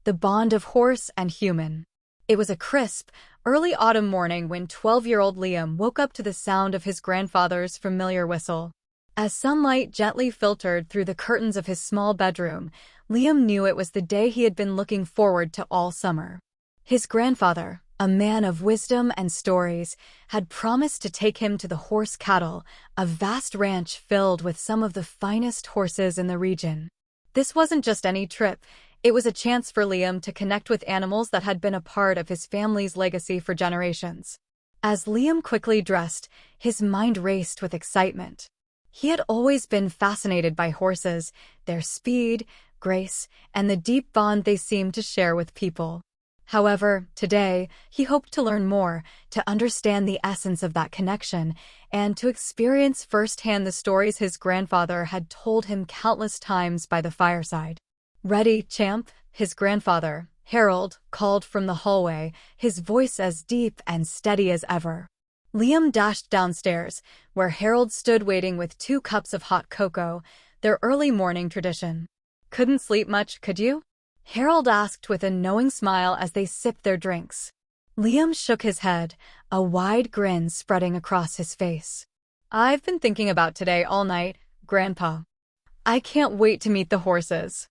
the bond of horse and human. It was a crisp, early autumn morning when 12-year-old Liam woke up to the sound of his grandfather's familiar whistle. As sunlight gently filtered through the curtains of his small bedroom, Liam knew it was the day he had been looking forward to all summer. His grandfather, a man of wisdom and stories, had promised to take him to the Horse Cattle, a vast ranch filled with some of the finest horses in the region. This wasn't just any trip, it was a chance for Liam to connect with animals that had been a part of his family's legacy for generations. As Liam quickly dressed, his mind raced with excitement. He had always been fascinated by horses, their speed, grace, and the deep bond they seemed to share with people. However, today, he hoped to learn more, to understand the essence of that connection, and to experience firsthand the stories his grandfather had told him countless times by the fireside. "Ready, champ?" his grandfather, Harold, called from the hallway, his voice as deep and steady as ever. Liam dashed downstairs, where Harold stood waiting with 2 cups of hot cocoa, their early morning tradition. "Couldn't sleep much, could you?" Harold asked with a knowing smile as they sipped their drinks. Liam shook his head, a wide grin spreading across his face. "I've been thinking about today all night, Grandpa. I can't wait to meet the horses."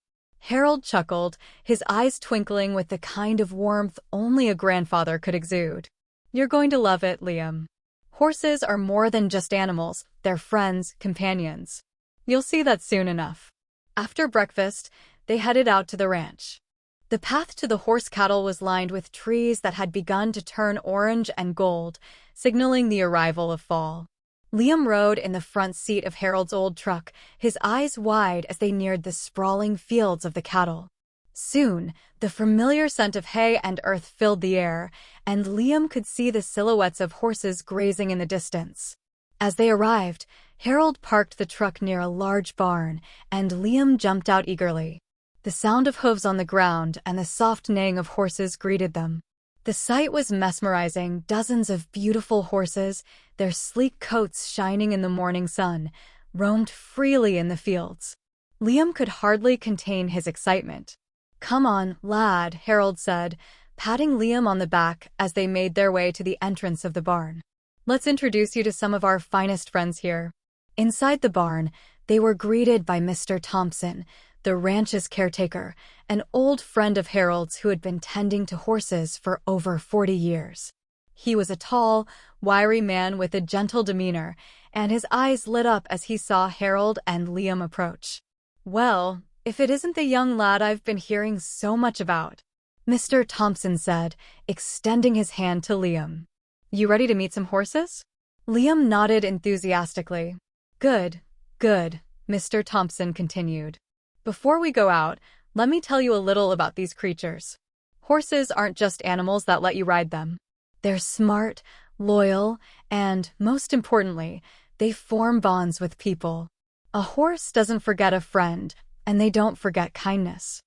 Harold chuckled, his eyes twinkling with the kind of warmth only a grandfather could exude. "You're going to love it, Liam. Horses are more than just animals, they're friends, companions. You'll see that soon enough." After breakfast, they headed out to the ranch. The path to the Horse Cattle was lined with trees that had begun to turn orange and gold, signaling the arrival of fall. Liam rode in the front seat of Harold's old truck, his eyes wide as they neared the sprawling fields of the cattle. Soon, the familiar scent of hay and earth filled the air, and Liam could see the silhouettes of horses grazing in the distance. As they arrived, Harold parked the truck near a large barn, and Liam jumped out eagerly. The sound of hooves on the ground and the soft neighing of horses greeted them. The sight was mesmerizing, dozens of beautiful horses, their sleek coats shining in the morning sun, roamed freely in the fields. Liam could hardly contain his excitement. "Come on, lad," Harold said, patting Liam on the back as they made their way to the entrance of the barn. "Let's introduce you to some of our finest friends here." Inside the barn, they were greeted by Mr. Thompson, the ranch's caretaker, an old friend of Harold's who had been tending to horses for over 40 years. He was a tall, wiry man with a gentle demeanor, and his eyes lit up as he saw Harold and Liam approach. "Well, if it isn't the young lad I've been hearing so much about," Mr. Thompson said, extending his hand to Liam. "You ready to meet some horses?" Liam nodded enthusiastically. "Good, good," Mr. Thompson continued. "Before we go out, let me tell you a little about these creatures. Horses aren't just animals that let you ride them. They're smart, loyal, and, most importantly, they form bonds with people. A horse doesn't forget a friend, and they don't forget kindness."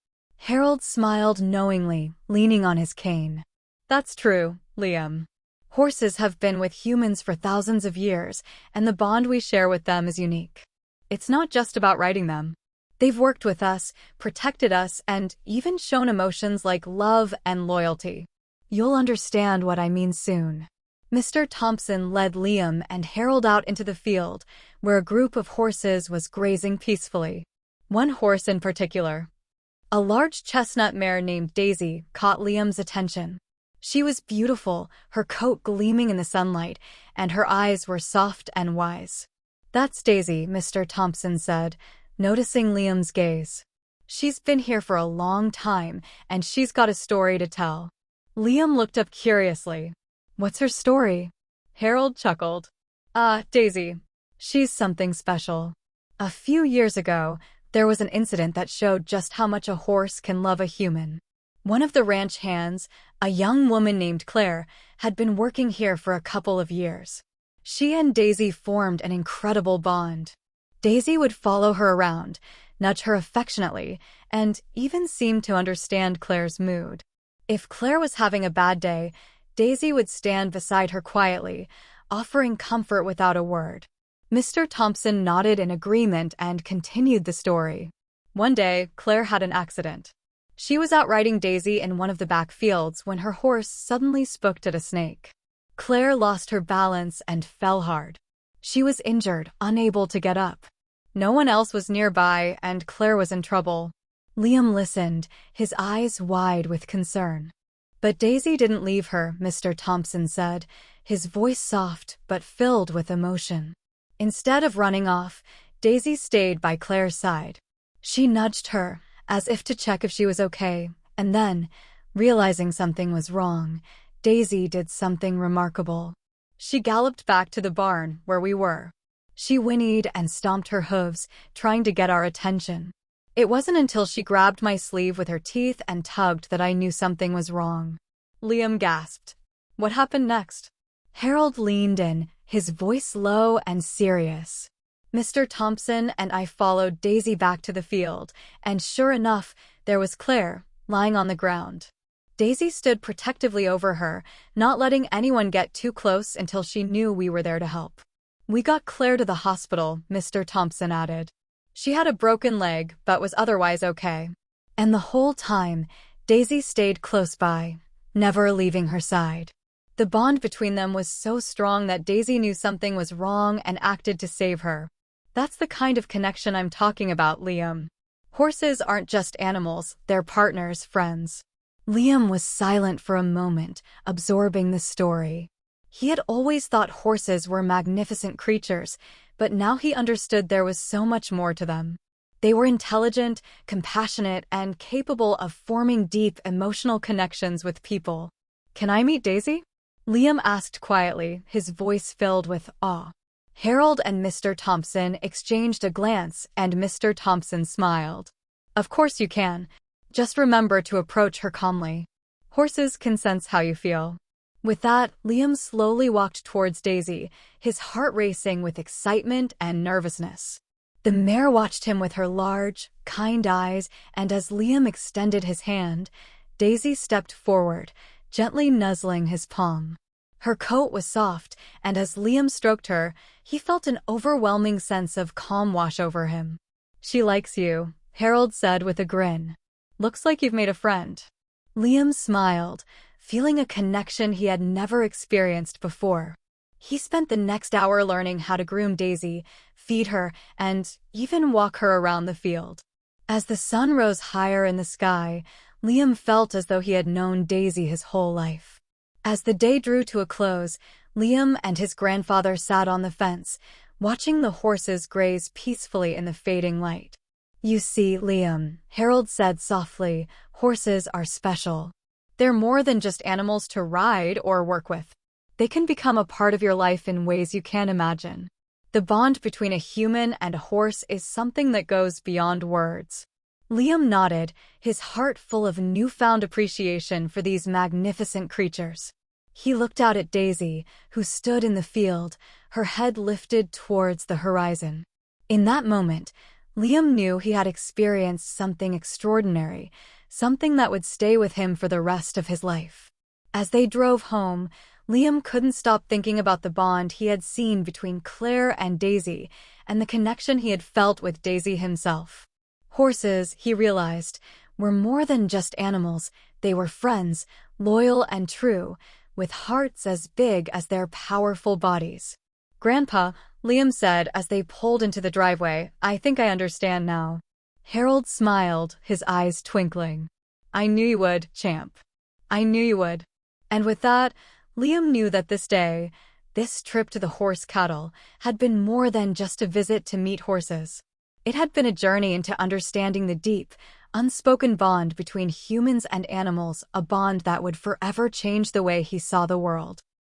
Harold smiled knowingly, leaning on his cane. "That's true, Liam. Horses have been with humans for thousands of years, and the bond we share with them is unique. It's not just about riding them. They've worked with us, protected us, and even shown emotions like love and loyalty. You'll understand what I mean soon." Mr. Thompson led Liam and Harold out into the field, where a group of horses was grazing peacefully. One horse in particular, a large chestnut mare named Daisy, caught Liam's attention. She was beautiful, her coat gleaming in the sunlight, and her eyes were soft and wise. "That's Daisy," Mr. Thompson said, noticing Liam's gaze. "She's been here for a long time, and she's got a story to tell." Liam looked up curiously. "What's her story?" Harold chuckled. Daisy. She's something special. A few years ago, there was an incident that showed just how much a horse can love a human. One of the ranch hands, a young woman named Claire, had been working here for a couple of years. She and Daisy formed an incredible bond. Daisy would follow her around, nudge her affectionately, and even seem to understand Claire's mood. If Claire was having a bad day, Daisy would stand beside her quietly, offering comfort without a word. Mr. Thompson nodded in agreement and continued the story. One day, Claire had an accident. She was out riding Daisy in one of the back fields when her horse suddenly spooked at a snake. Claire lost her balance and fell hard. She was injured, unable to get up. No one else was nearby, and Claire was in trouble. Liam listened, his eyes wide with concern. "But Daisy didn't leave her," Mr. Thompson said, his voice soft but filled with emotion. Instead of running off, Daisy stayed by Claire's side. She nudged her, as if to check if she was okay, and then, realizing something was wrong, Daisy did something remarkable. She galloped back to the barn where we were. She whinnied and stomped her hooves, trying to get our attention. It wasn't until she grabbed my sleeve with her teeth and tugged that I knew something was wrong. Liam gasped. "What happened next?" Harold leaned in, his voice low and serious. Mr. Thompson and I followed Daisy back to the field, and sure enough, there was Claire, lying on the ground. Daisy stood protectively over her, not letting anyone get too close until she knew we were there to help. "We got Claire to the hospital," Mr. Thompson added. "She had a broken leg, but was otherwise okay." And the whole time, Daisy stayed close by, never leaving her side. The bond between them was so strong that Daisy knew something was wrong and acted to save her. That's the kind of connection I'm talking about, Liam. Horses aren't just animals, they're partners, friends. Liam was silent for a moment, absorbing the story. He had always thought horses were magnificent creatures, but now he understood there was so much more to them. They were intelligent, compassionate, and capable of forming deep emotional connections with people. "Can I meet Daisy?" Liam asked quietly, his voice filled with awe. Harold and Mr. Thompson exchanged a glance, and Mr. Thompson smiled. "Of course you can. Just remember to approach her calmly. Horses can sense how you feel." With that, Liam slowly walked towards Daisy, his heart racing with excitement and nervousness. The mare watched him with her large, kind eyes, and as Liam extended his hand, Daisy stepped forward, gently nuzzling his palm. Her coat was soft, and as Liam stroked her, he felt an overwhelming sense of calm wash over him. "She likes you," Harold said with a grin. "Looks like you've made a friend." Liam smiled, feeling a connection he had never experienced before. He spent the next hour learning how to groom Daisy, feed her, and even walk her around the field. As the sun rose higher in the sky, Liam felt as though he had known Daisy his whole life. As the day drew to a close, Liam and his grandfather sat on the fence, watching the horses graze peacefully in the fading light. "You see, Liam," Harold said softly, "horses are special. They're more than just animals to ride or work with. They can become a part of your life in ways you can't imagine. The bond between a human and a horse is something that goes beyond words." Liam nodded, his heart full of newfound appreciation for these magnificent creatures. He looked out at Daisy, who stood in the field, her head lifted towards the horizon. In that moment, Liam knew he had experienced something extraordinary, something that would stay with him for the rest of his life. As they drove home, Liam couldn't stop thinking about the bond he had seen between Claire and Daisy, and the connection he had felt with Daisy himself. Horses, he realized, were more than just animals. They were friends, loyal and true, with hearts as big as their powerful bodies. "Grandpa," Liam said as they pulled into the driveway, "I think I understand now." Harold smiled, his eyes twinkling. "I knew you would, champ. I knew you would." And with that, Liam knew that this day, this trip to the horse cattle, had been more than just a visit to meet horses. It had been a journey into understanding the deep, unspoken bond between humans and animals, a bond that would forever change the way he saw the world.